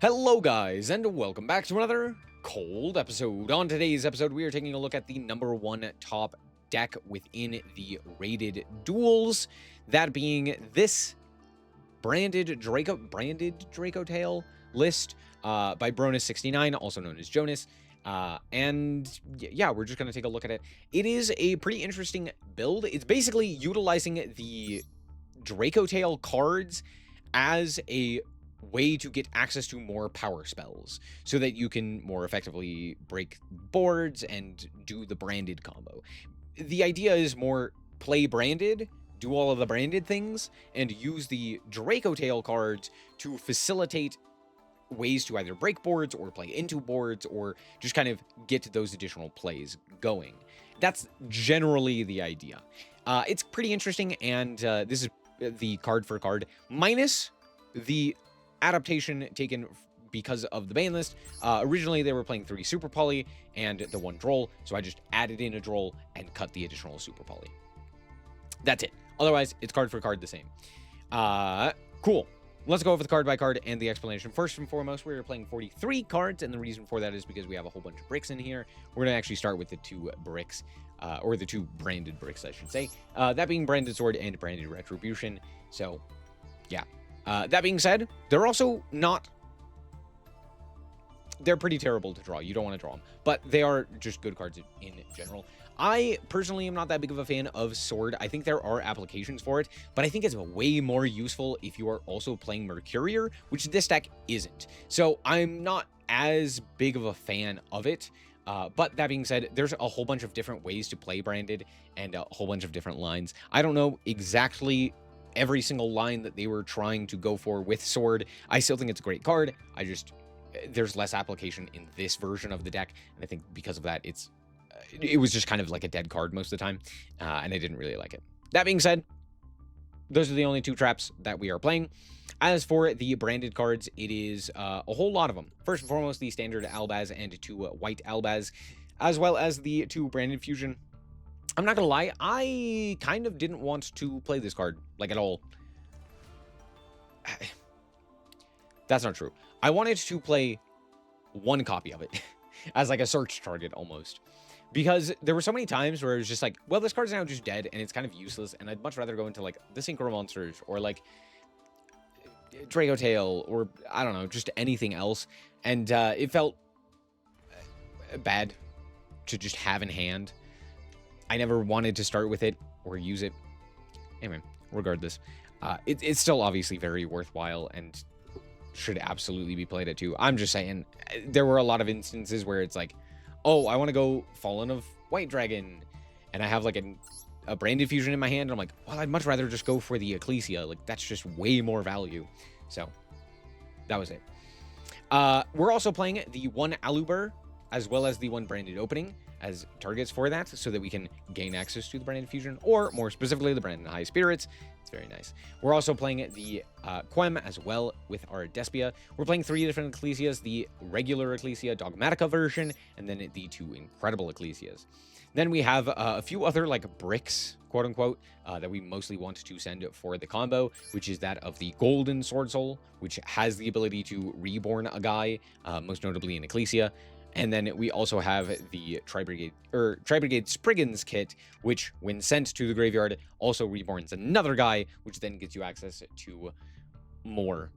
Hello guys, and welcome back to another cold episode. On today's episode, we are taking a look at the #1 top deck within the rated duels, that being this branded Dracotail list by Bronas69, also known as Jonas. And yeah, we're just going to take a look at it. It is a pretty interesting build. It's basically utilizing the Dracotail cards as a way to get access to more power spells so that you can more effectively break boards and do the branded combo. The idea is more play branded, do all of the branded things, and use the Dracotail cards to facilitate ways to either break boards or play into boards or just kind of get those additional plays going. That's generally the idea. It's pretty interesting, and this is the card for card minus the adaptation taken because of the ban list. Originally, they were playing 3 Super Poly and the 1 Droll, so I just added in a Droll and cut the additional Super Poly. That's it. Otherwise, it's card for card the same. Cool. Let's go over the card by card and the explanation. First and foremost, we're playing 43 cards, and the reason for that is because we have a whole bunch of bricks in here. We're going to actually start with the 2 bricks, or the 2 branded bricks, I should say. That being Branded Sword and Branded Retribution. So, yeah. That being said, they're also not... They're pretty terrible to draw. You don't want to draw them. But they are just good cards in general. I personally am not that big of a fan of Sword. I think there are applications for it, but I think it's way more useful if you are also playing Mercurier, which this deck isn't. So I'm not as big of a fan of it. But that being said, there's a whole bunch of different ways to play Branded and a whole bunch of different lines. I don't know exactly every single line that they were trying to go for with Sword. I still think it's a great card. There's less application in this version of the deck, and I think because of that, it was just kind of like a dead card most of the time, and I didn't really like it. That being said, those are the only 2 traps that we are playing. As for the branded cards, it is a whole lot of them. First and foremost, the standard Albaz and 2 white Albaz, as well as the 2 branded fusion. I'm not gonna lie, I kind of didn't want to play this card, like, at all. That's not true. I wanted to play 1 copy of it as, like, a search target, almost. Because there were so many times where it was just like, well, this card's now just dead, and it's kind of useless, and I'd much rather go into, like, the Synchro Monsters, or, like, Dracotail, or, I don't know, just anything else. And it felt bad to just have in hand. I never wanted to start with it or use it. Anyway, regardless, it's still obviously very worthwhile and should absolutely be played at 2. I'm just saying, there were a lot of instances where it's like, oh, I want to go Fallen of White Dragon, and I have like a branded fusion in my hand, and I'm like, well, I'd much rather just go for the Ecclesia. Like, that's just way more value. So that was it. We're also playing the 1 Aluber as well as the 1 branded opening as targets for that, so that we can gain access to the branded fusion, or more specifically, the branded high spirits. It's very nice. We're also playing the Quem as well with our Despia. We're playing 3 different Ecclesias, the regular Ecclesia Dogmatica version, and then the 2 incredible Ecclesias. Then we have a few other, like, bricks, quote unquote, that we mostly want to send for the combo, which is that of the Golden Sword Soul, which has the ability to reborn a guy, most notably in Ecclesia. And then we also have the Tri-Brigade Spriggans kit, which, when sent to the graveyard, also reborns another guy, which then gets you access to more,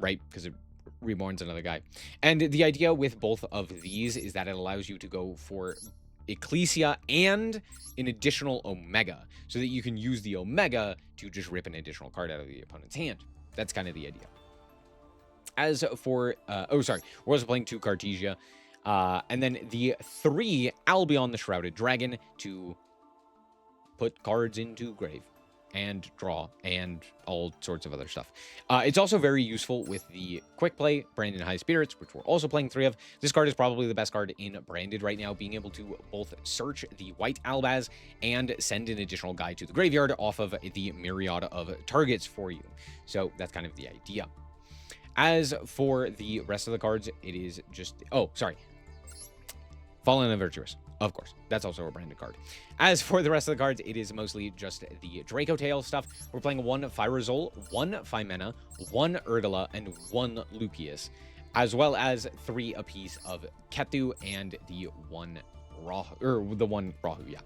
right? Because it reborns another guy. And the idea with both of these is that it allows you to go for Ecclesia and an additional Omega, so that you can use the Omega to just rip an additional card out of the opponent's hand. That's kind of the idea. As for, we're also playing 2 Cartesia, and then the 3 Albion the Shrouded Dragon to put cards into grave and draw and all sorts of other stuff. It's also very useful with the quick play Branded High Spirits, which we're also playing 3 of. This card is probably the best card in Branded right now, being able to both search the white Albaz and send an additional guy to the graveyard off of the myriad of targets for you. So that's kind of the idea. As for the rest of the cards, it is just... Oh, sorry. Fallen and Virtuous. Of course, that's also a branded card. As for the rest of the cards, it is mostly just the Dracotail stuff. We're playing 1 Fyrazole, 1 Phimena, 1 Erdala, and 1 Lucius, as well as 3 apiece of Ketu and the 1 Rahu, or the 1 Rahu, yeah.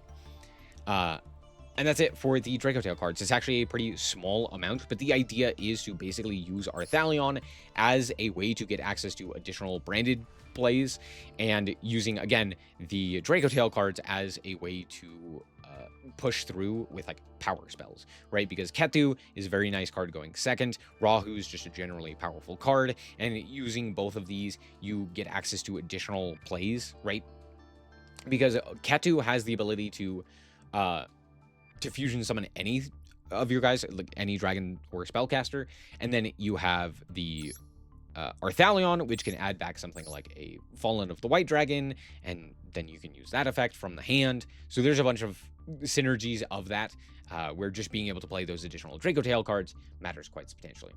And that's it for the Dracotail cards. It's actually a pretty small amount, but the idea is to basically use Arthalion as a way to get access to additional branded plays, and using, again, the Dracotail cards as a way to push through with, like, power spells, right? Because Ketu is a very nice card going second. Rahu is just a generally powerful card, and using both of these, you get access to additional plays, right? Because Ketu has the ability to fusion summon any of your guys, like any dragon or spellcaster, and then you have the Arthalion, which can add back something like a Fallen of the White Dragon, and then you can use that effect from the hand. So there's a bunch of synergies of that, where just being able to play those additional Dracotail cards matters quite substantially.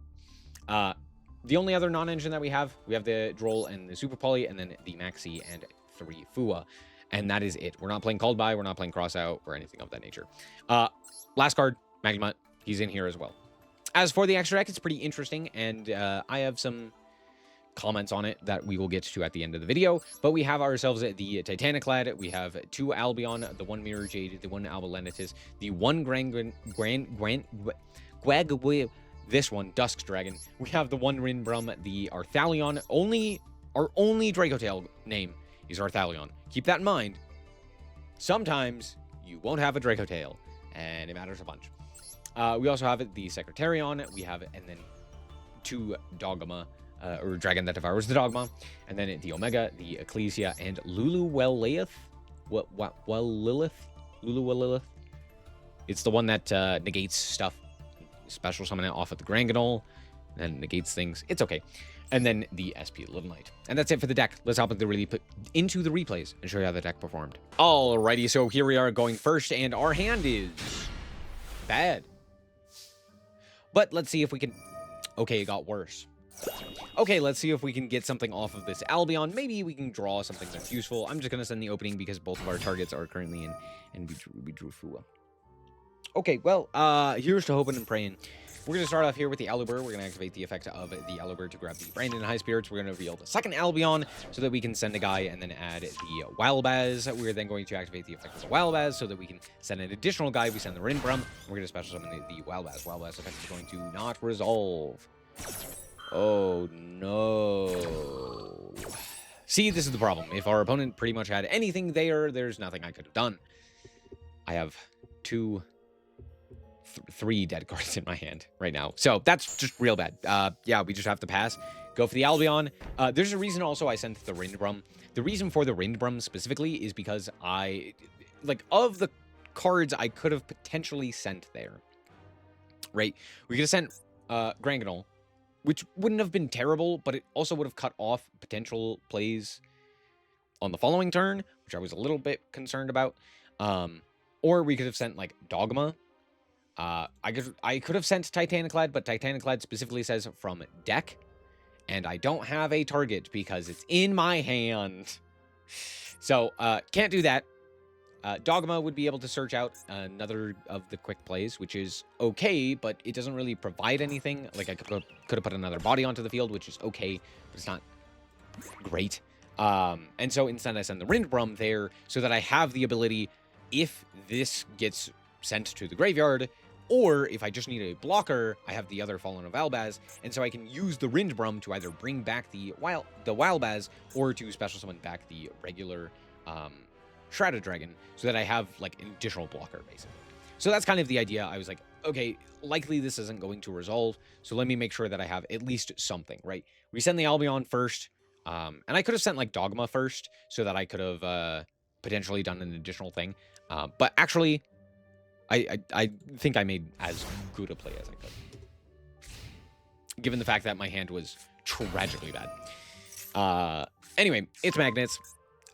The only other non-engine that we have the Droll and the Super Poly, and then the Maxi and 3 Fua. And that is it. We're not playing Called By, we're not playing Cross Out, or anything of that nature. Last card, Magnemite. He's in here as well. As for the extra deck, it's pretty interesting, and I have some comments on it that we will get to at the end of the video. But we have ourselves the Titaniclad, we have 2 Albion, the 1 Mirror Jade, the 1 Albalenitis, the 1 this one, Dusk Dragon. We have the 1 Rinbrum, the Arthalion. Our only Dracotail name is Arthalion. Keep that in mind. Sometimes you won't have a Dracotail, and it matters a bunch. We also have the Secretarion. We have, and then 2 Dogma, or Dragon that Devours the Dogma, and then the Omega, the Ecclesia, and Luluwellith. Luluwellith. It's the one that negates stuff. Special summon it off of the Granganol, and negates things. It's okay. And then the SP Little Knight. And that's it for the deck. Let's hop into the replays and show you how the deck performed. Alrighty, so here we are going first, and our hand is bad. But let's see if we can... Okay, it got worse. Okay, let's see if we can get something off of this Albion. Maybe we can draw something that's useful. I'm just going to send the opening because both of our targets are currently in, and we drew Fua. Okay, well, here's to hoping and praying. We're going to start off here with the Aluber. We're going to activate the effect of the Aluber to grab the Brandon High Spirits. We're going to reveal the second Albion so that we can send a guy and then add the Wildbaz. We're then going to activate the effect of the Wildbaz so that we can send an additional guy. We send the Rinbrum. We're going to special summon the Wildbaz. Wildbaz effect is going to not resolve. Oh, no. See, this is the problem. If our opponent pretty much had anything there, there's nothing I could have done. I have 3 dead cards in my hand right now. So that's just real bad. Yeah, we just have to pass. Go for the Albion. There's a reason also I sent the Rindbrum. The reason for the Rindbrum specifically is because of the cards I could have potentially sent there, right? We could have sent Granganol, which wouldn't have been terrible, but it also would have cut off potential plays on the following turn, which I was a little bit concerned about. Or we could have sent, like, Dogma. I could have sent Titaniclad, but Titaniclad specifically says from deck, and I don't have a target because it's in my hand. So, can't do that. Dogma would be able to search out another of the quick plays, which is okay, but it doesn't really provide anything. Like, I could have put another body onto the field, which is okay, but it's not great. And so instead I send the Rindbrum there so that I have the ability, if this gets sent to the graveyard, or if I just need a blocker, I have the other Fallen of Albaz, and so I can use the Rindbrum to either bring back the Wildbaz, or to special summon back the regular Shrouded Dragon, so that I have, like, an additional blocker, basically. So that's kind of the idea. I was like, okay, likely this isn't going to resolve, so let me make sure that I have at least something, right? We send the Albion first, and I could have sent, like, Dogma first, so that I could have potentially done an additional thing. But actually, I think I made as good a play as I could, given the fact that my hand was tragically bad. Anyway, it's Magnets.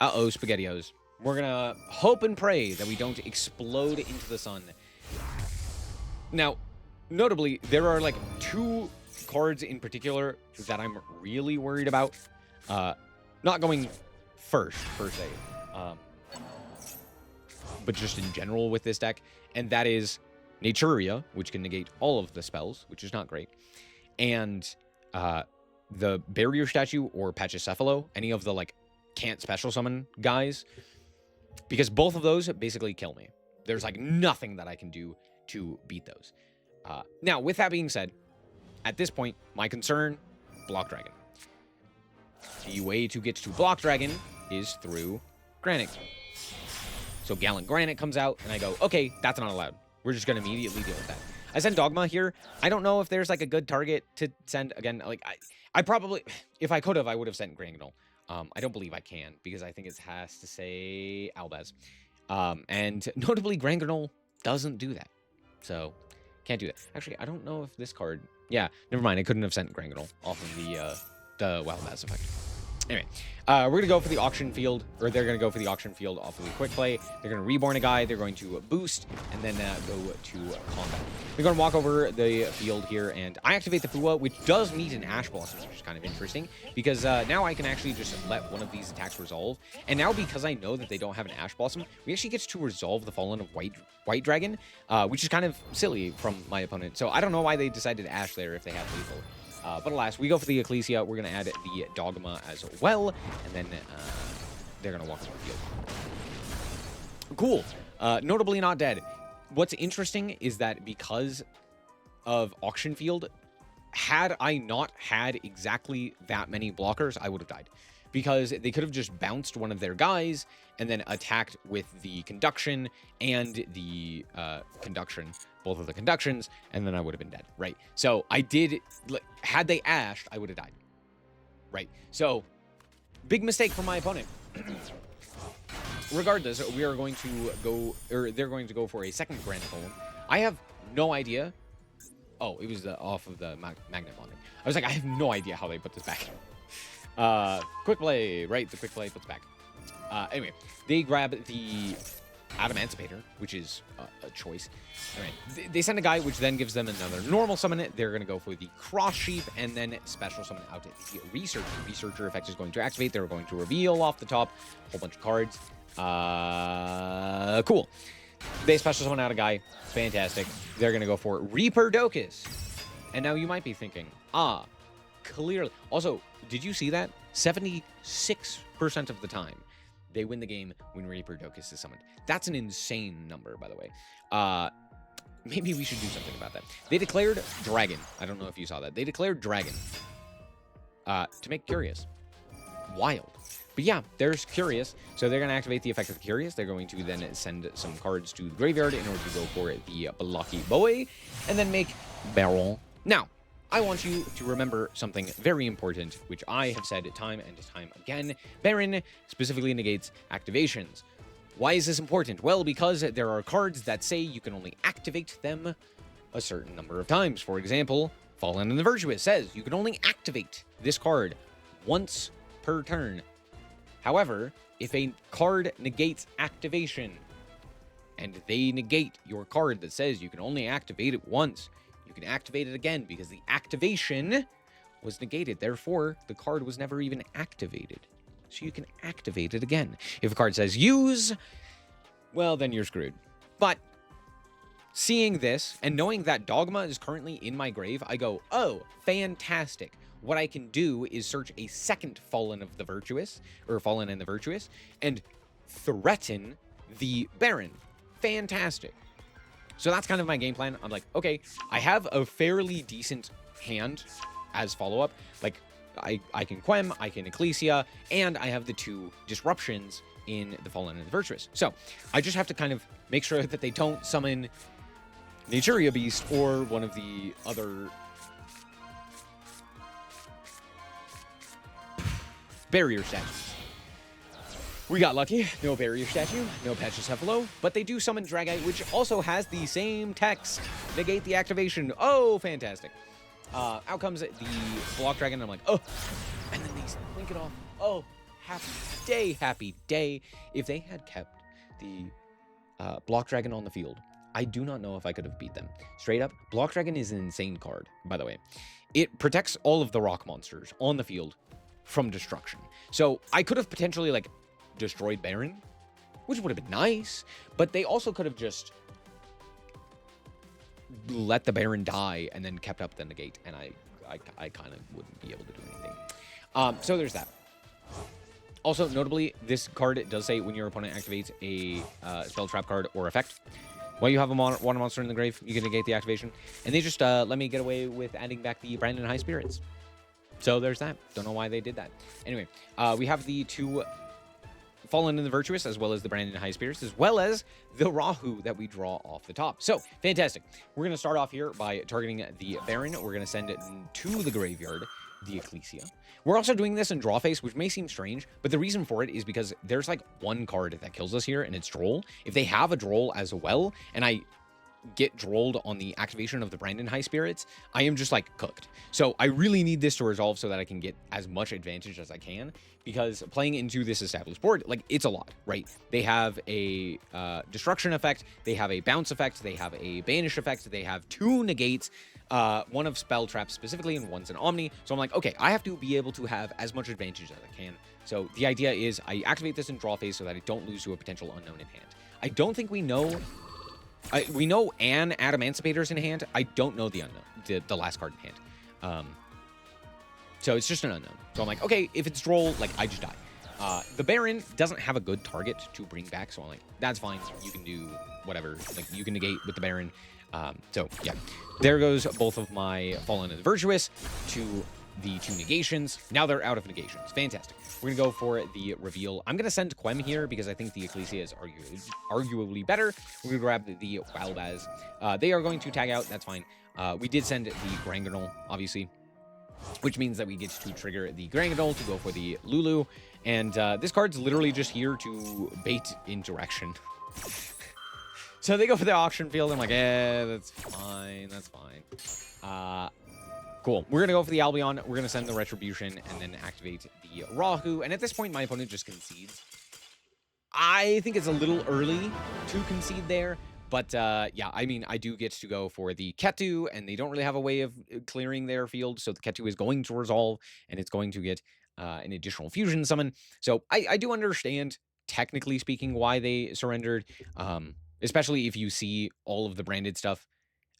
Uh-oh, SpaghettiOs. We're gonna hope and pray that we don't explode into the sun. Now, notably, there are, like, 2 cards in particular that I'm really worried about. Not going first, per se. but just in general with this deck, and that is Naturia, which can negate all of the spells, which is not great, and the Barrier Statue or Pachycephalo, any of the, like, can't special summon guys, because both of those basically kill me. There's, like, nothing that I can do to beat those. Now, with that being said, at this point, my concern, Block Dragon. The way to get to Block Dragon is through Granite. So Gallant Granite comes out, and I go, okay, that's not allowed. We're just going to immediately deal with that. I send Dogma here. I don't know if there's, like, a good target to send. Again, like, I probably, if I could have, I would have sent Granganol. I don't believe I can, because I think it has to say Albaz. And notably, Granganol doesn't do that. So, can't do that. Actually, I don't know if this card... Yeah, never mind. I couldn't have sent Granganol off of the Albaz effect. Anyway, we're going to go for the auction field, or they're going to go for the auction field off of the quick play. They're going to reborn a guy, they're going to boost, and then go to combat. We're going to walk over the field here, and I activate the Fua, which does meet an Ash Blossom, which is kind of interesting, because now I can actually just let one of these attacks resolve. And now, because I know that they don't have an Ash Blossom, we actually get to resolve the Fallen of White Dragon, which is kind of silly from my opponent. So I don't know why they decided to Ash there if they have lethal. But alas, we go for the Ecclesia. We're going to add the Dogma as well. And then they're going to walk over the field. Cool. Notably not dead. What's interesting is that because of Auction Field, had I not had exactly that many blockers, I would have died. Because they could have just bounced one of their guys and then attacked with the Conduction and the Conduction, both of the Conductions, and then I would have been dead, right? So I did, had they ashed, I would have died, right? So, big mistake from my opponent. Regardless, we are going to go, or they're going to go for a second Grand Golem. I have no idea. Oh, it was off of the Magnet Bonding. I was like, I have no idea how they put this back. Quick play, right? The quick play puts back. Anyway, they grab the Adamantipator, which is a choice. All right, they send a guy, which then gives them another normal summon. They're going to go for the Cross Sheep and then special summon out the Researcher. Researcher effect is going to activate. They're going to reveal off the top a whole bunch of cards. Cool. They special summon out a guy. Fantastic. They're going to go for Reaper Docus. And now you might be thinking, clearly. Also, did you see that? 76% of the time, they win the game when Reaper Docus is summoned. That's an insane number, by the way. Maybe we should do something about that. They declared Dragon. I don't know if you saw that. They declared Dragon to make Curious. Wild. But yeah, there's Curious. So they're going to activate the effect of the Curious. They're going to then send some cards to the graveyard in order to go for the Blocky Boy and then make Baron. Now, I want you to remember something very important, which I have said time and time again. Baron specifically negates activations. Why is this important? Well, because there are cards that say you can only activate them a certain number of times. For example, Fallen and the Virtuous says you can only activate this card once per turn. However, if a card negates activation, and they negate your card that says you can only activate it once, you can activate it again because the activation was negated. Therefore, the card was never even activated. So you can activate it again. If a card says use, well, then you're screwed. But seeing this and knowing that Dogma is currently in my grave, I go, oh, fantastic. What I can do is search a second Fallen of the Virtuous, or Fallen and the Virtuous, and threaten the Baron. Fantastic. So that's kind of my game plan. I'm like, okay, I have a fairly decent hand as follow-up. Like, I can Quem, I can Ecclesia, and I have the two disruptions in the Fallen and the Virtuous. So I just have to kind of make sure that they don't summon Naturia Beast or one of the other barrier statues. We got lucky. No barrier statue, no Pachycephalo, but they do summon Dragite, which also has the same text. Negate the activation. Oh, fantastic. Out comes the Block Dragon, and I'm like, oh. And then they link it off. Oh, happy day, happy day. If they had kept the Block Dragon on the field, I do not know if I could have beat them. Straight up, Block Dragon is an insane card, by the way. It protects all of the rock monsters on the field from destruction. So I could have potentially, like, destroyed Baron which would have been nice, but they also could have just let the Baron die and then kept up the negate, and I kind of wouldn't be able to do anything. So there's that. Also, notably, this card does say when your opponent activates a spell, trap card, or effect, while you have a water monster in the grave, you can negate the activation. And they just let me get away with adding back the Brandon High Spirits. So there's that. Don't know why they did that. Anyway, we have the 2 Fallen in the Virtuous, as well as the Brandon High Spirits, as well as the Rahu that we draw off the top. So, fantastic. We're going to start off here by targeting the Baron. We're going to send it to the graveyard, the Ecclesia. We're also doing this in draw phase, which may seem strange, but the reason for it is because there's like one card that kills us here, and it's Droll. If they have a Droll as well, and I get drolled on the activation of the Brandon High Spirits, I am just like cooked. So I really need this to resolve so that I can get as much advantage as I can, because playing into this established board, like, it's a lot, right? They have a destruction effect, they have a bounce effect, they have a banish effect, they have 2 negates, one of spell traps specifically, and one's an omni. So I'm like, okay, I have to be able to have as much advantage as I can. So the idea is I activate this in draw phase so that I don't lose to a potential unknown in hand. I don't think we know. We know an Adamancipator's in hand. I don't know the unknown, the last card in hand. So it's just an unknown. So I'm like, okay, if it's Droll, like, I just die. The Baron doesn't have a good target to bring back, so I'm like, that's fine. You can do whatever. Like, you can negate with the Baron. So, yeah. There goes both of my Fallen and the Virtuous to the 2 negations. Now they're out of negations. Fantastic. We're going to go for the reveal. I'm going to send Quem here because I think the Ecclesia is arguably better. We're going to grab the Walbaz. They are going to tag out. That's fine. We did send the Granganol, obviously, which means that we get to trigger the Granganol to go for the Lulu. And this card's literally just here to bait interaction. So they go for the auction field. I'm like, that's fine. That's fine. Cool. We're going to go for the Albion. We're going to send the Retribution and then activate the Rahu. And at this point, my opponent just concedes. I think it's a little early to concede there. But, yeah, I mean, I do get to go for the Ketu, and they don't really have a way of clearing their field. So the Ketu is going to resolve, and it's going to get an additional fusion summon. So I do understand, technically speaking, why they surrendered, especially if you see all of the branded stuff.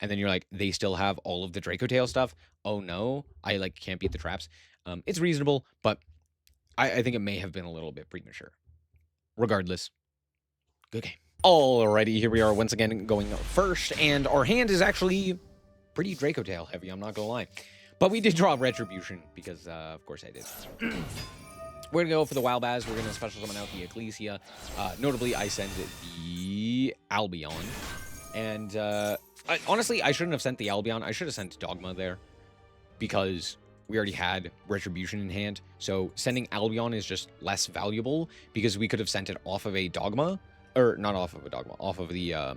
And then you're like, they still have all of the Dracotail stuff. Oh no, I like can't beat the traps. It's reasonable, but I think it may have been a little bit premature. Regardless, good game. Alrighty, here we are once again going first, and our hand is actually pretty Dracotail heavy, I'm not gonna lie. But we did draw Retribution, because of course I did. We're gonna go for the Walbaz, we're gonna special summon out the Ecclesia. Notably, I send the Albion. And honestly, I shouldn't have sent the Albion. I should have sent Dogma there, because we already had Retribution in hand. So sending Albion is just less valuable, because we could have sent it off of a Dogma, or not off of a Dogma, off of the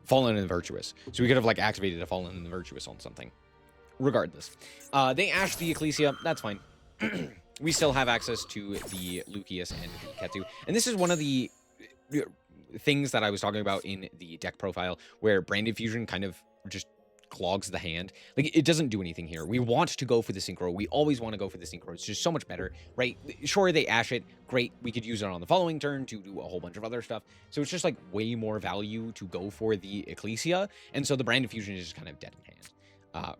Fallen and the Virtuous. So we could have like activated a Fallen and the Virtuous on something. Regardless, they ashed the Ecclesia. That's fine. We still have access to the Lucius and the Ketu, and this is one of the things that I was talking about in the deck profile, where Branded Fusion kind of just clogs the hand. Like, it doesn't do anything here. We want to go for the Synchro. We always want to go for the Synchro. It's just so much better, right? Sure, they ash it. Great. We could use it on the following turn to do a whole bunch of other stuff. So it's just like way more value to go for the Ecclesia. And so the Branded Fusion is just kind of dead in hand.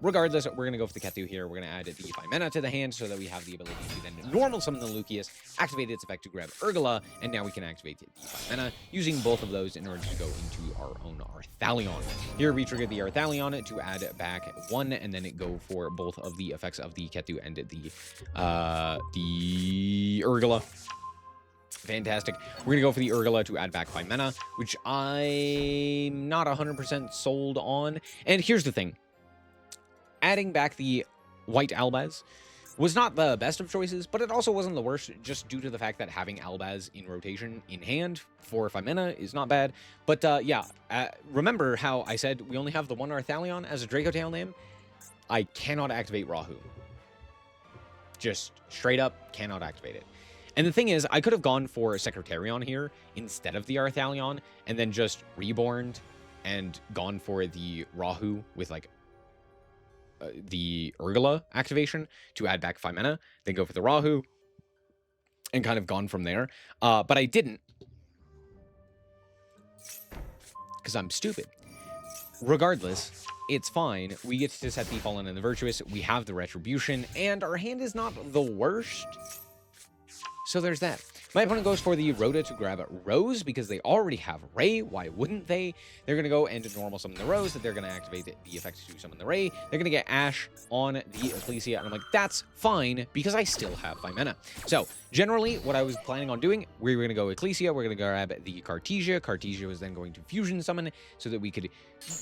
Regardless, we're going to go for the Ketu here. We're going to add the 5 mana to the hand so that we have the ability to then normal summon the Lucius, activate its effect to grab Urgula, and now we can activate the 5 mana using both of those in order to go into our own Arthalion. Here we trigger the Arthalion to add back 1, and then go for both of the effects of the Ketu and the Urgula. Fantastic. We're going to go for the Urgula to add back 5 mana, which I'm not 100% sold on. And here's the thing. Adding back the white Albaz was not the best of choices, but it also wasn't the worst, just due to the fact that having Albaz in rotation in hand for 5 mana is not bad. But yeah, remember how I said we only have the one Arthalion as a Dracotail name? I cannot activate Rahu. Just straight up cannot activate it. And the thing is, I could have gone for a Secretarion here instead of the Arthalion, and then just reborned and gone for the Rahu with like the Urgula activation to add back 5 mana, then go for the Rahu, and kind of gone from there. But I didn't, because I'm stupid. Regardless, it's fine. We get to set the Fallen and the Virtuous. We have the Retribution, and our hand is not the worst. So there's that. My opponent goes for the Rhoda to grab Rose because they already have Ray. Why wouldn't they? They're going to go and normal summon the Rose. They're going to activate the effect to summon the Ray. They're going to get Ash on the Ecclesia. And I'm like, that's fine because I still have 5 mana. So generally what I was planning on doing, we were going to go Ecclesia. We're going to grab the Cartesia. Cartesia was then going to fusion summon so that we could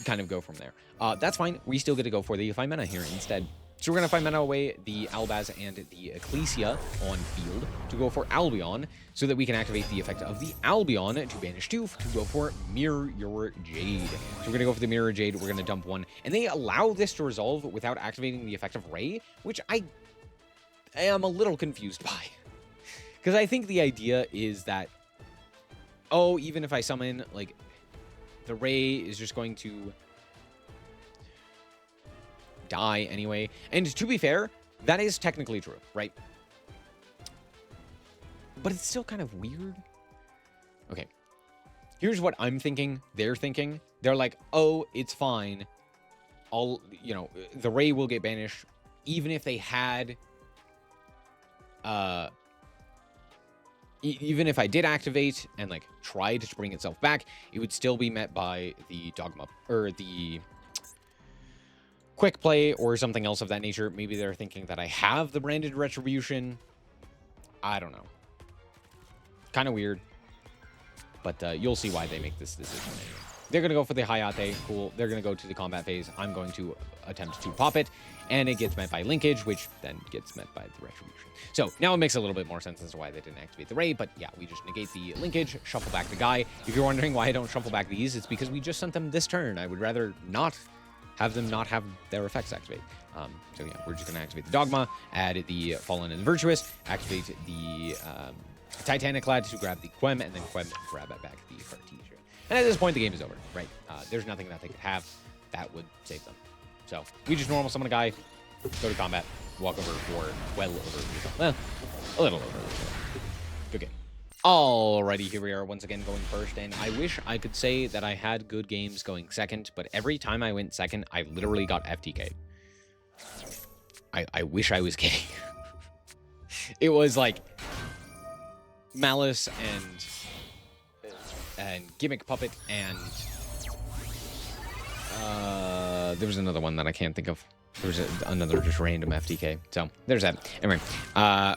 kind of go from there. That's fine. We still get to go for the 5 mana here instead. So we're going to 5 mana away the Albaz and the Ecclesia on field to go for Albion, so that we can activate the effect of the Albion to banish 2 to go for Mirror Your Jade. So we're going to go for the Mirror Jade, we're going to dump 1, and they allow this to resolve without activating the effect of Ray, which I am a little confused by. Because I think the idea is that, oh, even if I summon, like, the Ray is just going to die anyway. And to be fair, that is technically true, right? But it's still kind of weird. Okay. Here's what I'm thinking. They're thinking. They're like, oh, it's fine. The Ray will get banished. Even if they had... even if I did activate and, like, tried to bring itself back, it would still be met by the Dogma, or the Quick Play or something else of that nature. Maybe they're thinking that I have the branded Retribution. I don't know. Kind of weird. But you'll see why they make this decision anyway. They're going to go for the Hayate. Cool. They're going to go to the combat phase. I'm going to attempt to pop it. And it gets met by Linkage, which then gets met by the Retribution. So now it makes a little bit more sense as to why they didn't activate the Ray. But yeah, we just negate the Linkage, shuffle back the guy. If you're wondering why I don't shuffle back these, it's because we just sent them this turn. I would rather not have them not have their effects activate. So yeah, we're just going to activate the Dogma, add the Fallen and the Virtuous, activate the Titanic Lad to grab the Quem, and then Quem grab it back the Cartesia. And at this point, the game is over, right? There's nothing that they could have that would save them. So we just normal summon a guy, go to combat, walk over for a little over. Good game. Alrighty, here we are once again going first, and I wish I could say that I had good games going second, but every time I went second, I literally got FTK'd. I wish I was kidding. It was like Malice and Gimmick Puppet, and there was another one that I can't think of. There was another just random FTK. So there's that. Anyway,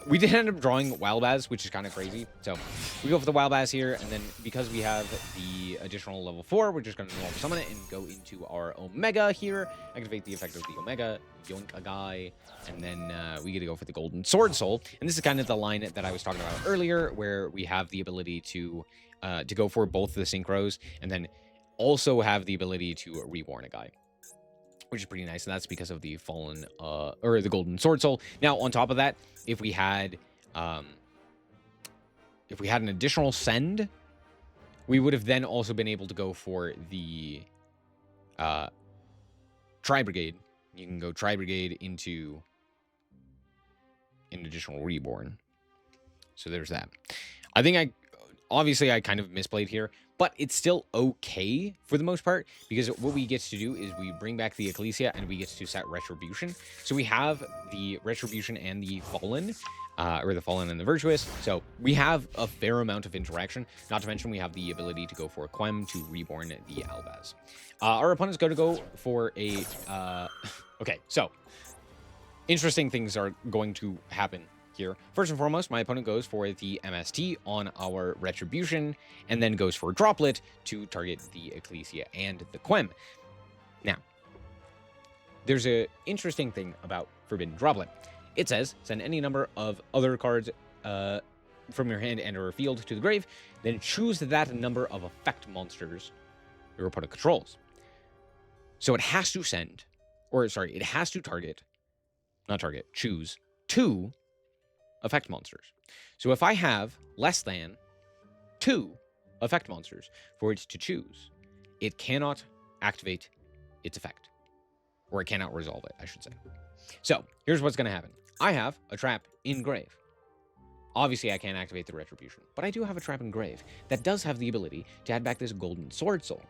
we did end up drawing Wildbaz, which is kind of crazy. So we go for the Wildbaz here, and then because we have the additional level 4, we're just going to normal summon it and go into our Omega here. Activate the effect of the Omega, yoink a guy, and then we get to go for the Golden Sword Soul. And this is kind of the line that I was talking about earlier, where we have the ability to go for both the Synchros, and then also have the ability to reborn a guy, which is pretty nice, and that's because of the Fallen, or the Golden Sword Soul. Now, on top of that, if we had an additional send, we would have then also been able to go for the Tri-Brigade. You can go Tri-Brigade into an additional reborn. So there's that. I think obviously I kind of misplayed here, but it's still okay for the most part, because what we get to do is we bring back the Ecclesia and we get to set Retribution. So we have the Retribution and the Fallen, or the Fallen and the Virtuous. So we have a fair amount of interaction, not to mention we have the ability to go for a Quem to reborn the Albaz. Our opponent's going to go for a... okay, so interesting things are going to happen here. First and foremost, my opponent goes for the MST on our Retribution, and then goes for a Droplet to target the Ecclesia and the Quem. Now, there's an interesting thing about Forbidden Droplet. It says, send any number of other cards from your hand and or field to the grave, then choose that number of effect monsters your opponent controls. So it has to send, or sorry, it has to choose 2 effect monsters. So if I have less than 2 effect monsters for it to choose, it cannot activate its effect, or it cannot resolve it, I should say. So here's what's going to happen. I have a trap in grave. Obviously, I can't activate the Retribution, but I do have a trap in grave that does have the ability to add back this Golden Sword Soul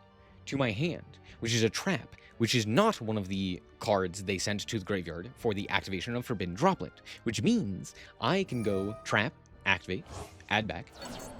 to my hand, which is a trap, which is not one of the cards they sent to the graveyard for the activation of Forbidden Droplet, which means I can go trap, activate, add back,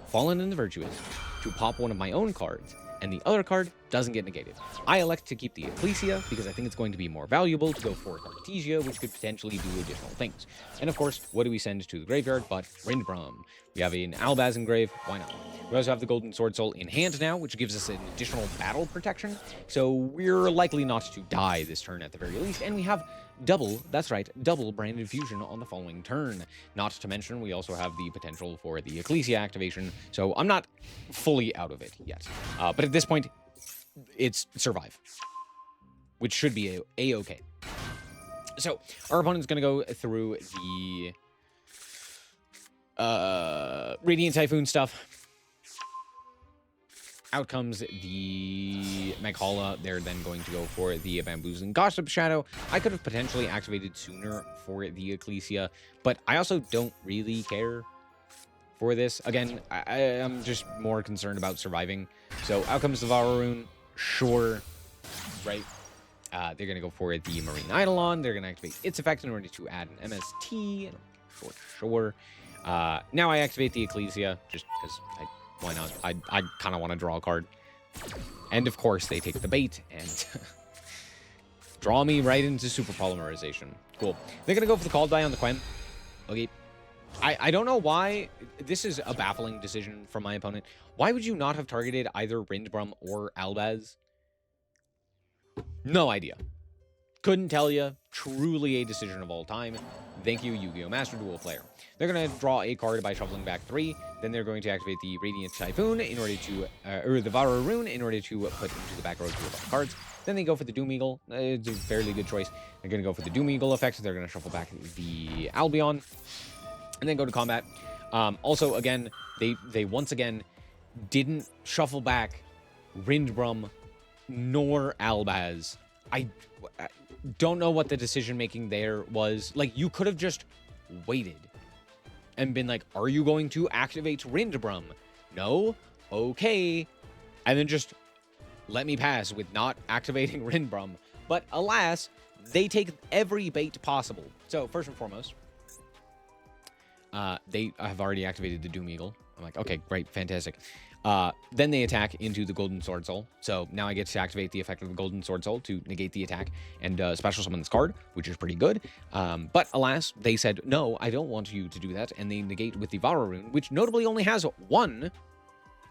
Fallen in the Virtuous to pop one of my own cards, and the other card doesn't get negated. I elect to keep the Ecclesia because I think it's going to be more valuable to go for Artesia, which could potentially do additional things. And of course, what do we send to the graveyard but Rindbrum? We have an Albaz engraved, why not? We also have the Golden Sword Soul in hand now, which gives us an additional battle protection, so we're likely not to die this turn at the very least, and we have double, that's right, double Branded Fusion on the following turn. Not to mention, we also have the potential for the Ecclesia activation, so I'm not fully out of it yet. But at this point, it's survive, which should be a-okay. So, our opponent's going to go through the Radiant Typhoon stuff. Out comes the Maghala. They're then going to go for the Bamboozling Gossip Shadow. I could have potentially activated sooner for the Ecclesia, but I also don't really care for this. Again, I'm just more concerned about surviving. So out comes the Vararoon. Sure. Right. They're going to go for the Marine Eidolon. They're going to activate its effect in order to add an MST. Sure. Now I activate the Ecclesia just because why not? I kind of want to draw a card. And of course, they take the bait and draw me right into Super Polymerization. Cool. They're going to go for the Call Die on the Quem. Okay. I don't know why. This is a baffling decision from my opponent. Why would you not have targeted either Rindbrum or Albaz? No idea. Couldn't tell you. Truly a decision of all time. Thank you, Yu-Gi-Oh! Master Duel Player. They're going to draw a card by shuffling back 3. Then they're going to activate the Radiant Typhoon in order to, or the Vararoon in order to put into the back row 2 of our cards. Then they go for the Doom Eagle. It's a fairly good choice. They're going to go for the Doom Eagle effect. They're going to shuffle back the Albion. And then go to combat. Also, again, they once again didn't shuffle back Rindbrum nor Albaz. I don't know what the decision-making there was. Like, you could have just waited and been like, are you going to activate Rindbrum? No? Okay. And then just let me pass with not activating Rindbrum. But alas, they take every bait possible. So, first and foremost, they have already activated the Doom Eagle. I'm like, okay, great, fantastic. Then they attack into the Golden Sword Soul. So now I get to activate the effect of the Golden Sword Soul to negate the attack and special summon this card, which is pretty good. But alas, they said, no, I don't want you to do that. And they negate with the Vararoon, which notably only has 1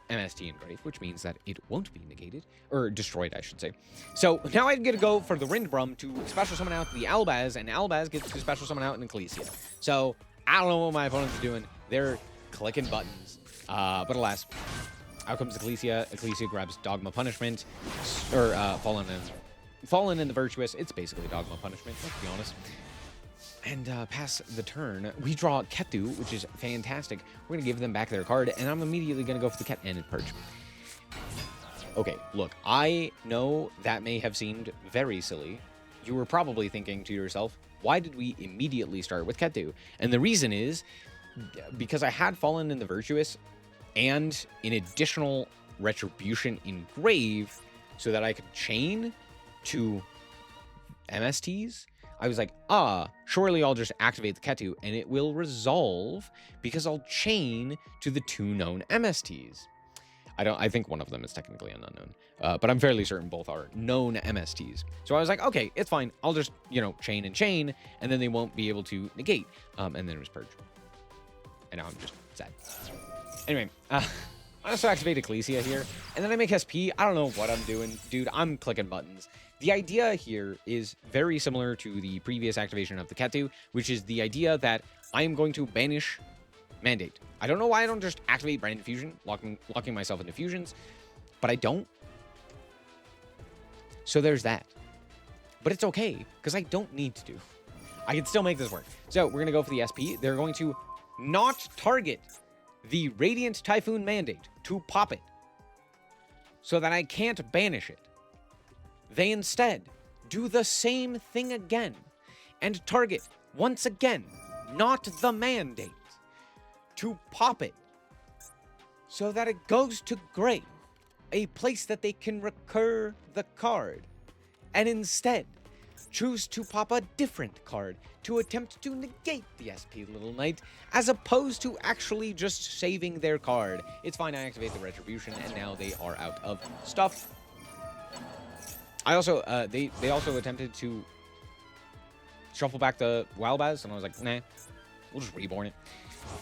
MST engraved, which means that it won't be negated, or destroyed, I should say. So now I get to go for the Rindbrum to special summon out the Albaz, and Albaz gets to special summon out an Ecclesia. So I don't know what my opponents are doing. They're clicking buttons. But alas, out comes Ecclesia. Ecclesia grabs Dogma Punishment, or Fallen in the Virtuous. It's basically Dogma Punishment, let's be honest. And pass the turn. We draw Ketu, which is fantastic. We're going to give them back their card, and I'm immediately going to go for the Ket and Purge. Okay, look, I know that may have seemed very silly. You were probably thinking to yourself, why did we immediately start with Ketu? And the reason is because I had Fallen in the Virtuous and an additional Retribution engrave so that I could chain to MSTs. I was like, surely I'll just activate the Ketu and it will resolve because I'll chain to the 2 known MSTs. I think one of them is technically an unknown, but I'm fairly certain both are known MSTs. So I was like, okay, it's fine. I'll just, chain and chain, and then they won't be able to negate. And then it was Purge. And now I'm just sad. Anyway, I also activate Ecclesia here, and then I make SP. I don't know what I'm doing. Dude, I'm clicking buttons. The idea here is very similar to the previous activation of the Ketu, which is the idea that I am going to banish Mandate. I don't know why I don't just activate Branded Fusion, locking myself into fusions, but I don't. So there's that. But it's okay, because I don't need to. I can still make this work. So we're going to go for the SP. They're going to not target the Radiant Typhoon Mandate to pop it so that I can't banish it. They instead do the same thing again and target, once again, not the Mandate, to pop it so that it goes to grave. a place that they can recur the card, and instead choose to pop a different card to attempt to negate the SP Little Knight, as opposed to actually just saving their card. It's fine, I activate the Retribution, and now they are out of stuff. I also, they also attempted to shuffle back the Wildbaz, and I was like, nah, we'll just reborn it.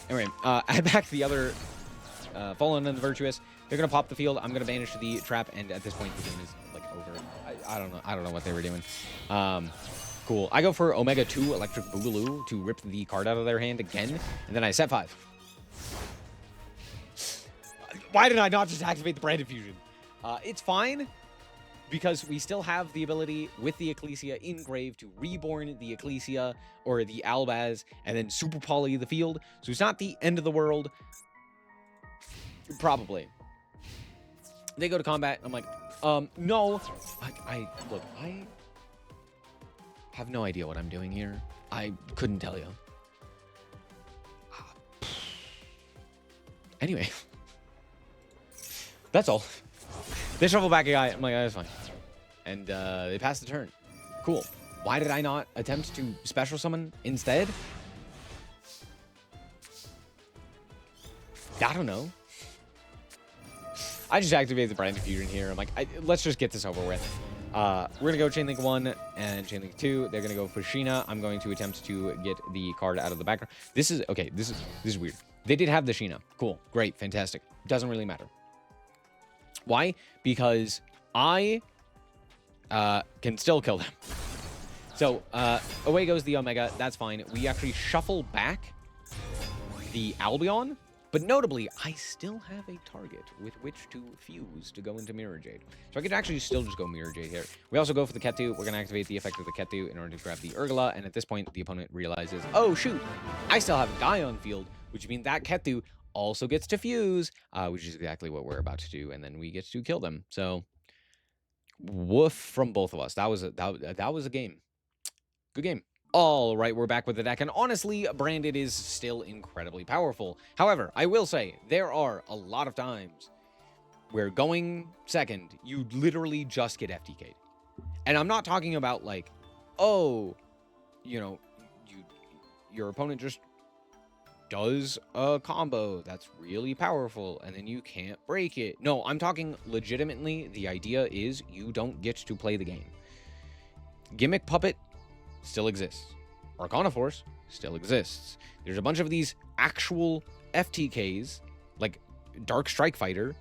Anyway, add back the other Fallen and the Virtuous. They're gonna pop the field. I'm gonna banish the trap, and at this point the game is like over. I don't know what they were doing. Cool. I go for Omega 2 Electric Boogaloo to rip the card out of their hand again, and then I set 5. Why did I not just activate the Branded Fusion? It's fine, because we still have the ability with the Ecclesia in grave to reborn the Ecclesia or the Albaz and then super poly the field. So it's not the end of the world. Probably. They go to combat. I'm like, no. I have no idea what I'm doing here. I couldn't tell you. Anyway. That's all. They shuffle back a guy. I'm like, that's fine. And they pass the turn. Cool. Why did I not attempt to special summon instead? I don't know. I just activated the Branded Fusion here. I'm like, let's just get this over with. We're going to go Chainlink 1 and Chainlink 2. They're going to go Fushina. I'm going to attempt to get the card out of the background. This is, okay, this is weird. They did have the Sheena. Cool. Great. Fantastic. Doesn't really matter. Why? Because I can still kill them. So, away goes the Omega. That's fine. We actually shuffle back the Albion. But notably, I still have a target with which to fuse to go into Mirror Jade. So I could actually still just go Mirror Jade here. We also go for the Ketu. We're going to activate the effect of the Ketu in order to grab the Urgala. And at this point, the opponent realizes, oh, shoot, I still have a guy on field, which means that Ketu also gets to fuse, which is exactly what we're about to do. And then we get to kill them. So, woof from both of us. That was a game. Good game. All right, we're back with the deck, and honestly, Branded is still incredibly powerful. However, I will say, there are a lot of times where going second, you literally just get FTK'd. And I'm not talking about, like, oh, you know, your opponent just does a combo that's really powerful, and then you can't break it. No, I'm talking legitimately, the idea is you don't get to play the game. Gimmick Puppet still exists. Arcana Force still exists. There's a bunch of these actual FTKs, like Dark Strike Fighter,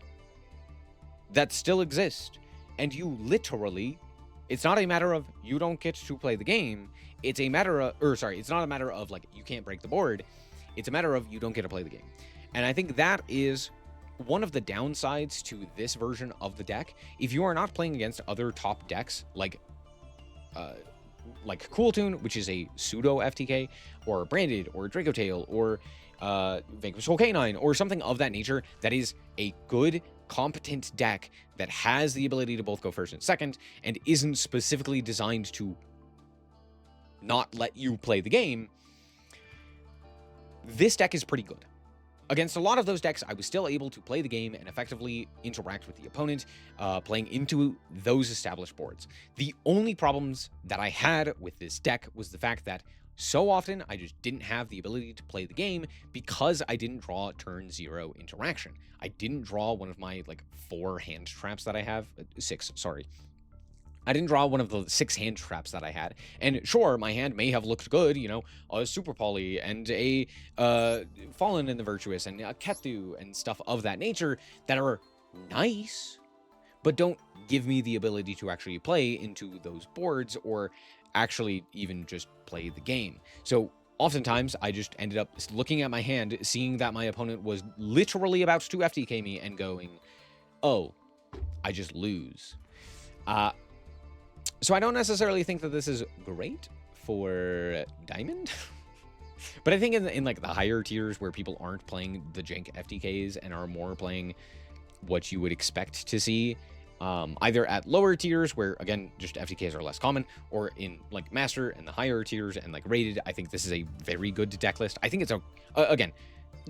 that still exist. And you literally, it's not a matter of you don't get to play the game. It's a matter of, it's not a matter of like you can't break the board. It's a matter of you don't get to play the game. And I think that is one of the downsides to this version of the deck. If you are not playing against other top decks, like Cool Tune, which is a pseudo FTK, or Branded, or Dracotail, or Vanquish Soul Canine, or something of that nature that is a good, competent deck that has the ability to both go first and second, and isn't specifically designed to not let you play the game, this deck is pretty good. Against a lot of those decks, I was still able to play the game and effectively interact with the opponent, playing into those established boards. The only problems that I had with this deck was the fact that so often I just didn't have the ability to play the game because I didn't draw turn 0 interaction. I didn't draw one of my, like, 4 hand traps that I have. 6, sorry. I didn't draw one of the 6 hand traps that I had. And sure, my hand may have looked good, you know, a Super Poly and a Fallen in the Virtuous and a Ketu and stuff of that nature that are nice, but don't give me the ability to actually play into those boards or actually even just play the game. So oftentimes I just ended up looking at my hand, seeing that my opponent was literally about to FTK me and going, oh, I just lose. So I don't necessarily think that this is great for Diamond. But I think in like the higher tiers where people aren't playing the jank FTKs and are more playing what you would expect to see, either at lower tiers where, again, just FTKs are less common, or in like Master and the higher tiers and like Rated, I think this is a very good deck list. I think it's again,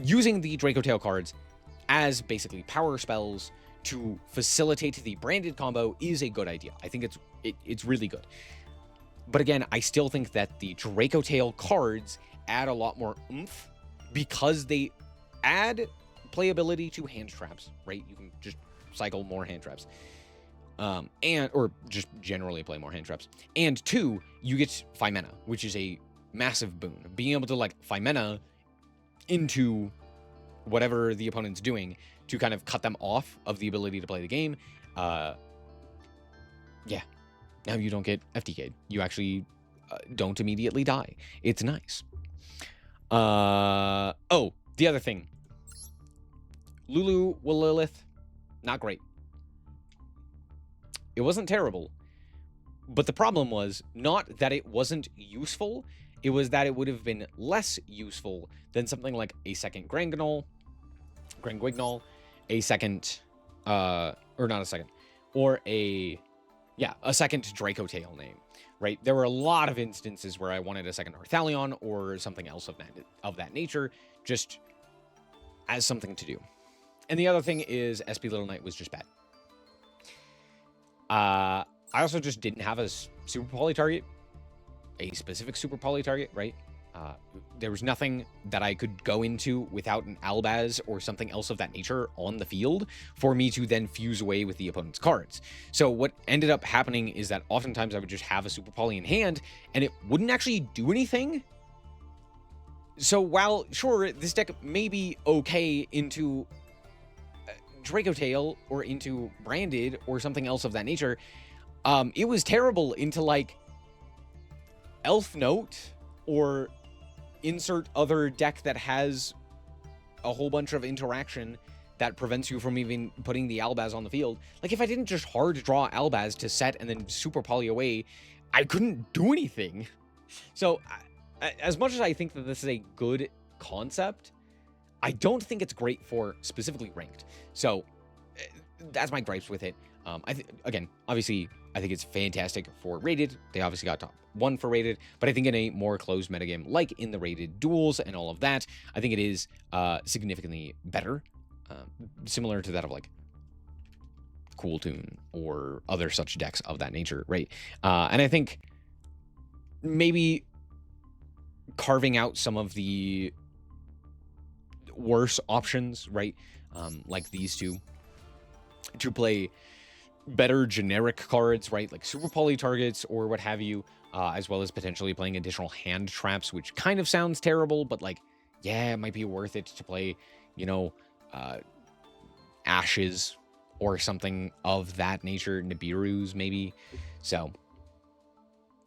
using the Dracotail cards as basically power spells to facilitate the branded combo is a good idea. I think it's really good. But again, I still think that the Dracotail cards add a lot more oomph because they add playability to hand traps, right? You can just cycle more hand traps. Or just generally play more hand traps. And 2, you get 5 mana, which is a massive boon. Being able to like 5 mana into whatever the opponent's doing to kind of cut them off of the ability to play the game. Yeah. Now you don't get FTK'd. You actually don't immediately die. It's nice. Oh, the other thing. Lulu Lilith, not great. It wasn't terrible. But the problem was not that it wasn't useful. It was that it would have been less useful than something like a second Granguignol, a second, or not a second, or a second Dracotail name, right? There were a lot of instances where I wanted a second Arthalion or something else of that nature, just as something to do. And the other thing is SP Little Knight was just bad. I also just didn't have a super poly target, a specific super poly target, right? There was nothing that I could go into without an Albaz or something else of that nature on the field for me to then fuse away with the opponent's cards. So what ended up happening is that oftentimes I would just have a super poly in hand and it wouldn't actually do anything. So while, sure, this deck may be okay into Dracotail or into Branded or something else of that nature, it was terrible into like Elf Note or insert other deck that has a whole bunch of interaction that prevents you from even putting the Albaz on the field. Like, if I didn't just hard draw Albaz to set and then super poly away, I couldn't do anything. So, as much as I think that this is a good concept, I don't think it's great for specifically ranked. So, that's my gripes with it. Again, obviously, I think it's fantastic for rated. They obviously got top 1 for rated, but I think in a more closed metagame, like in the rated duels and all of that, I think it is significantly better, similar to that of like Cool Tune or other such decks of that nature, right? And I think maybe carving out some of the worse options, right? Like these two, to play better generic cards, right? Like super poly targets or what have you, as well as potentially playing additional hand traps, which kind of sounds terrible, but like, yeah, it might be worth it to play, you know, Ashes or something of that nature, Nibiru's maybe. So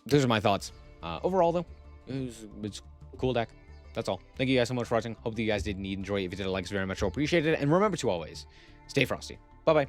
those are my thoughts. Overall though, it's a cool deck. That's all. Thank you guys so much for watching. Hope that you guys did indeed enjoy it. If you did, a like is very much appreciated. And remember to always stay frosty. Bye-bye.